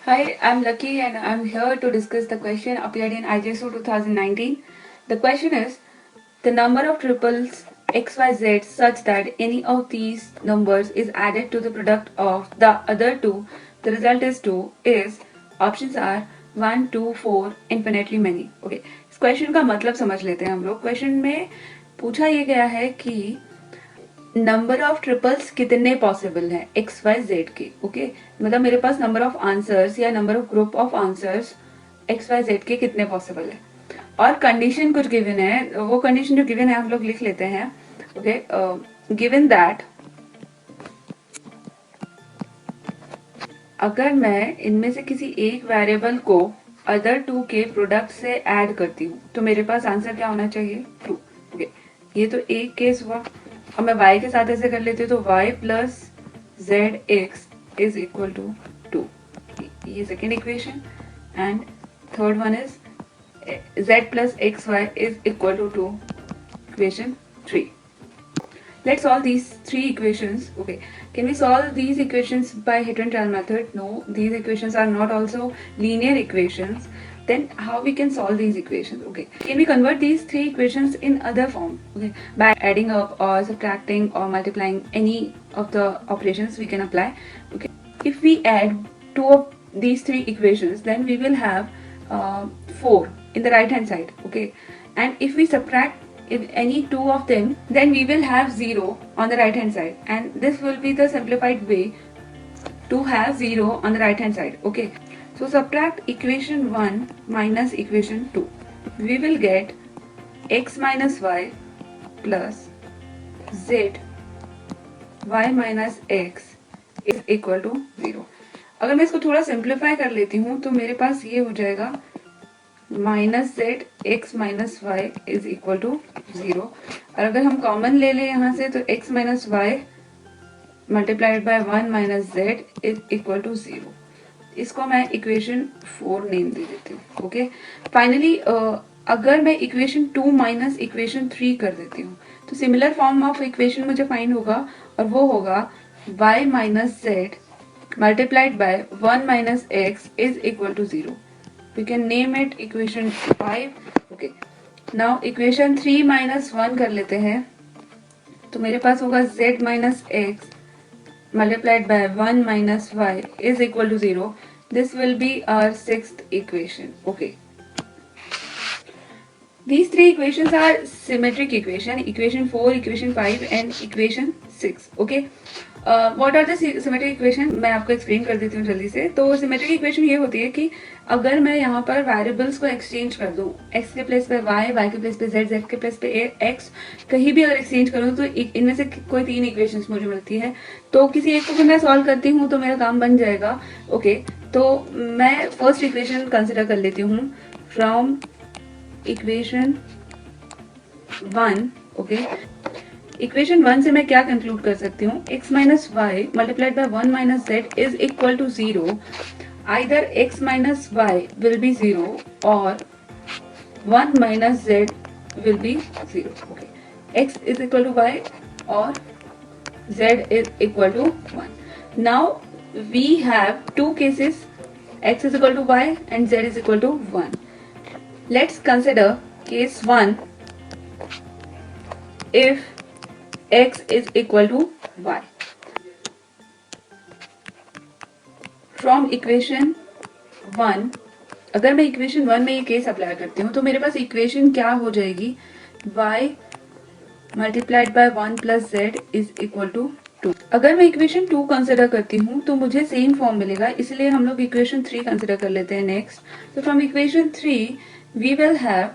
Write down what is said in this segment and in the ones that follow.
Hi, I'm Lucky and I'm here to discuss the question appeared in IGSO 2019. The question is the number of triples XYZ such that any of these numbers is added to the product of the other two, the result is 2 is options are 1, 2, 4, infinitely many. Okay, इस question का मतलब समझ लेते हैं हम लोग. Question में पूछा ये गया है कि नंबर ऑफ ट्रिपल्स कितने पॉसिबल हैं एक्स वाई जेड के. ओके, मतलब मेरे पास नंबर ऑफ आंसर्स या number of group of answers X Y Z के कितने पॉसिबल है और कंडीशन कुछ गिवन है. वो कंडीशन जो गिवन है हम लोग लिख लेते हैं. ओके, गिवन दैट अगर मैं इनमें से किसी एक वेरिएबल को अदर टू के प्रोडक्ट से ऐड करती हूँ तो मेरे पास आंसर क्या होना चाहिए? 2. ओके, ये तो एक केस हुआ. अब मैं y के साथ ऐसे कर लेती हूँ तो y plus Z X is equal to 2. ये second equation. And third one is z plus X Y is equal to 2. Equation 3. Let's solve these three equations. Okay, can we solve these equations by hit and trial method? No, these equations are not also linear equations. Then how we can solve these equations? Okay, can we convert these three equations in other form? Okay, by adding up or subtracting or multiplying any of the operations we can apply. Okay, if we add two of these three equations, then we will have 4 in the right hand side. Okay, and if we subtract if any two of them, then we will have 0 on the right hand side, and this will be the simplified way to have 0 on the right hand side. Okay, so subtract equation 1 minus equation 2. We will get x minus y plus z y minus x is equal to 0. अगर मैं इसको थोड़ा simplify कर लेती हूँ तो मेरे पास ये हो जाएगा minus Z X minus Y is equal to 0. और अगर हम कॉमन ले लें यहाँ से तो x minus Y multiplied by 1 minus Z is equal to 0. इसको मैं इक्वेशन 4 नेम दे देती हूँ. ओके, फाइनली अगर मैं इक्वेशन 2 माइनस इक्वेशन 3 कर देती हूँ तो सिमिलर फॉर्म ऑफ इक्वेशन मुझे फाइंड होगा और वो होगा y minus Z multiplied by 1 minus X is equal to 0. We can name it equation 5. Okay, now equation 3 minus 1 कर लेते हैं तो मेरे पास होगा z minus x multiplied by 1 minus y is equal to 0. This will be our sixth equation. Okay, these three equations are symmetric equation: equation 4, equation 5 and equation 6. Okay, what are the symmetric equation? मैं आपको explain कर देती हूँ जल्दी से. तो symmetric equation ये होती है कि अगर मैं यहाँ पर वेरिएबल्स को एक्सचेंज कर दूँ, x के प्लेस पे y के प्लेस पे z के प्लेस पे x, कहीं भी अगर एक्सचेंज करूँ तो इनमें से कोई 3 इक्वेशंस मुझे मिलती है. तो किसी एक को मैं सॉल्व करती हूँ तो मेरा काम बन जाएगा. ओके, तो मैं फर्स्ट इक्वेशन कंसिडर कर लेती हूँ फ्रॉम इक्वेशन 1. ओके, इक्वेशन 1 से मैं क्या कंक्लूड कर सकती हूँ? x minus Y multiplied by 1 minus Z is equal to 0. Either x minus Y will be 0 और 1 minus Z will be 0. Okay, x is equal to Y और z is equal to 1. Now we have two cases, x is equal to y and z is equal to 1. Let's consider case 1 if x is equal to y. From equation 1, अगर मैं equation 1 में ये case apply करती हूँ तो मेरे पास equation क्या हो जाएगी? y multiplied by 1 plus Z is equal to 2. अगर मैं इक्वेशन 2 कंसिडर करती हूँ तो मुझे सेम फॉर्म मिलेगा, इसलिए हम लोग इक्वेशन 3 कंसिडर कर लेते हैं नेक्स्ट. तो from equation 3 we will have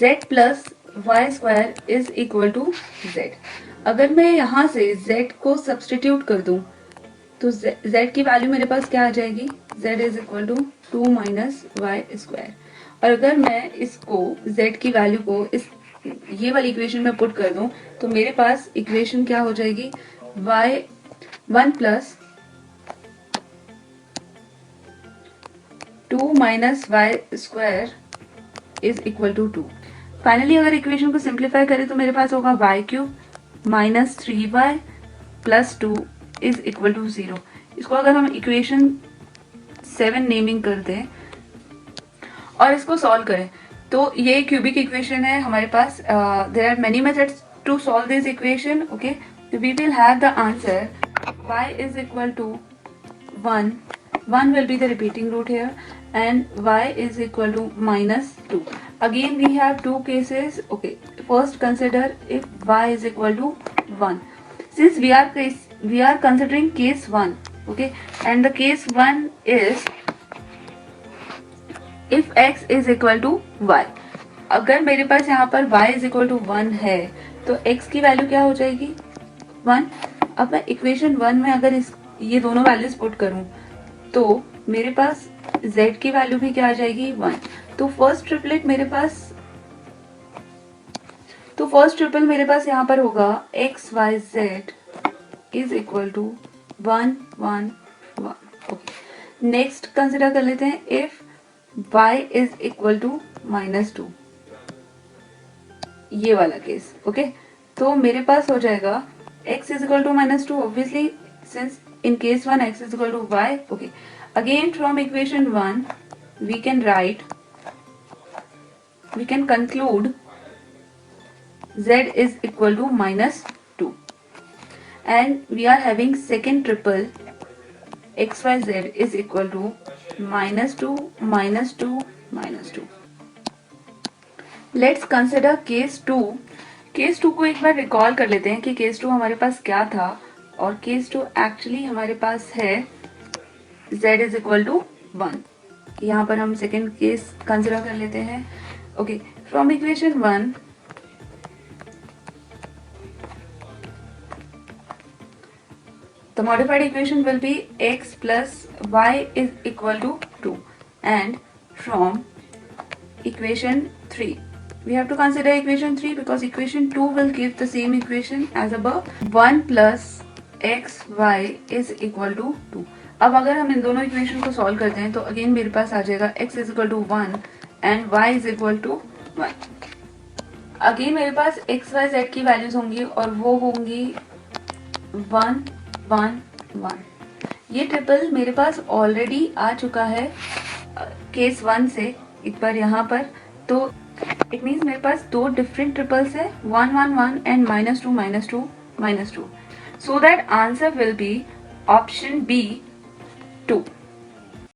z plus Y square is equal to Z. अगर मैं यहाँ से z को सब्सटीट्यूट कर दूं तो z की वैल्यू मेरे पास क्या आ जाएगी? z is equal to 2 minus Y square. और अगर मैं इसको z की वैल्यू को इस ये वाली इक्वेशन में पुट कर दूं तो मेरे पास इक्वेशन क्या हो जाएगी? y 1 plus 2 minus Y square is equal to 2. Finally अगर इक्वेशन को सिंप्लीफाई करें तो मेरे पास होगा y cube minus 3y plus 2 is equal to 0. इसको अगर हम इक्वेशन 7 नेमिंग कर दें और इसको सॉल्व करें। तो ये क्यूबिक इक्वेशन है हमारे पास। There are many methods to solve this equation. Okay, we will have the answer y is equal to 1 will be the repeating root here, and y is equal to -2. Again we have two cases. Okay, first consider if y is equal to 1. Since we are considering case 1. Okay, and the case 1 is if x is equal to y. अगर मेरे पास यहाँ पर y is equal to 1 है तो x की value क्या हो जाएगी 1। अब मैं इक्वेशन 1 में अगर ये दोनों वैल्यूज पुट करूं तो मेरे पास z की वैल्यू भी क्या आ जाएगी 1। तो फर्स्ट ट्रिपल मेरे पास यहाँ पर होगा x y z is equal to 1 1 1। Okay, next consider कर लेते हैं if y is equal to -2, ये वाला केस। ओके, तो मेरे पास हो जाएगा x is equal to -2, obviously since in case 1 x is equal to y. Okay, again from equation 1 we can conclude z is equal to -2, and we are having second triple xyz is equal to -2 -2 -2. Let's consider case 2. Case 2 को एक बार recall कर लेते हैं कि case 2 हमारे पास क्या था, और केस 2 एक्चुअली हमारे पास है z इज इक्वल टू 1। यहाँ पर हम सेकेंड केस कंसिडर कर लेते हैं। Okay, from equation 1 the modified equation will be x plus y is equal to 2, and from equation 3 we have to consider equation 3 because equation 2 will give the same equation as above. 1 plus x y is equal to 2. अब अगर हम इन दोनों equation को solve करते हैं तो again मेरे पास आ जाएगा x is equal to 1 and y is equal to 1. Again मेरे पास x y z की वैल्यूज होंगी और वो होंगी 1 1 1। ये ट्रिपल मेरे पास ऑलरेडी आ चुका है केस 1 से एक बार यहाँ पर, तो इट मीन्स मेरे पास दो डिफरेंट ट्रिपल्स है 1 1 1 and -2 -2 -2, so that answer will be option B 2।